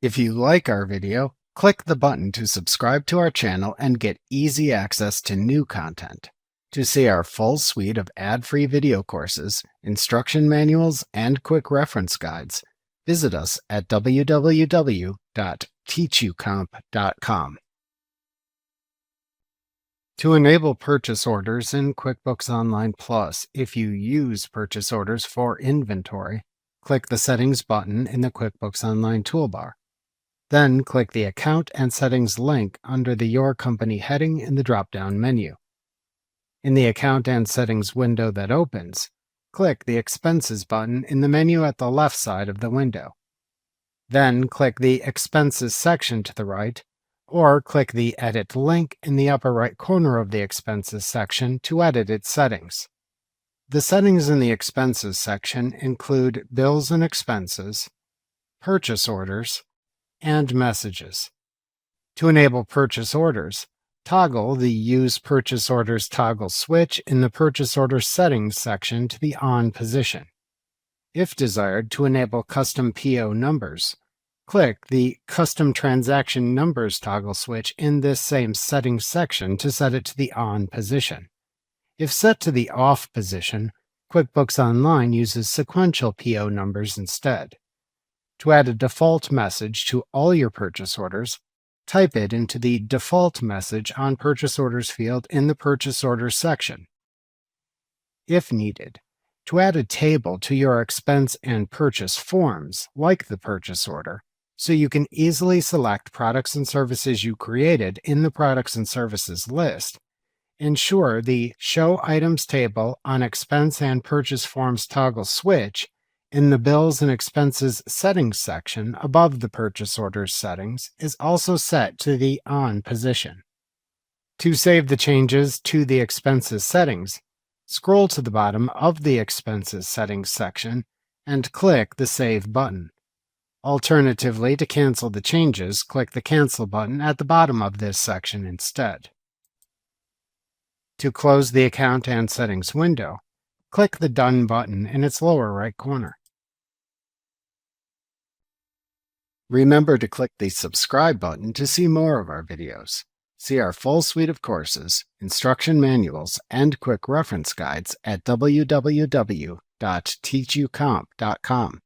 If you like our video, click the button to subscribe to our channel and get easy access to new content. To see our full suite of ad-free video courses, instruction manuals, and quick reference guides, visit us at www.teachucomp.com. To enable purchase orders in QuickBooks Online Plus, if you use purchase orders for inventory, click the Settings button in the QuickBooks Online toolbar. Then click the Account and Settings link under the Your Company heading in the drop-down menu. In the Account and Settings window that opens, click the Expenses button in the menu at the left side of the window. Then click the Expenses section to the right, or click the Edit link in the upper right corner of the Expenses section to edit its settings. The settings in the Expenses section include Bills and Expenses, Purchase Orders, and Messages. To enable purchase orders, toggle the Use Purchase Orders toggle switch in the Purchase Order Settings section to the On position. If desired to enable custom PO numbers, click the Custom Transaction Numbers toggle switch in this same Settings section to set it to the On position. If set to the Off position, QuickBooks Online uses sequential PO numbers instead. To add a default message to all your purchase orders, type it into the Default Message on Purchase Orders field in the Purchase Orders section. If needed, to add a table to your expense and purchase forms, like the purchase order, so you can easily select products and services you created in the Products and Services list, ensure the Show Items table on Expense and Purchase Forms toggle switch in the Bills and Expenses Settings section above the Purchase Orders settings is also set to the On position. To save the changes to the Expenses settings, scroll to the bottom of the Expenses Settings section and click the Save button. Alternatively, to cancel the changes, click the Cancel button at the bottom of this section instead. To close the Account and Settings window, click the Done button in its lower right corner. Remember to click the Subscribe button to see more of our videos. See our full suite of courses, instruction manuals, and quick reference guides at www.teachucomp.com.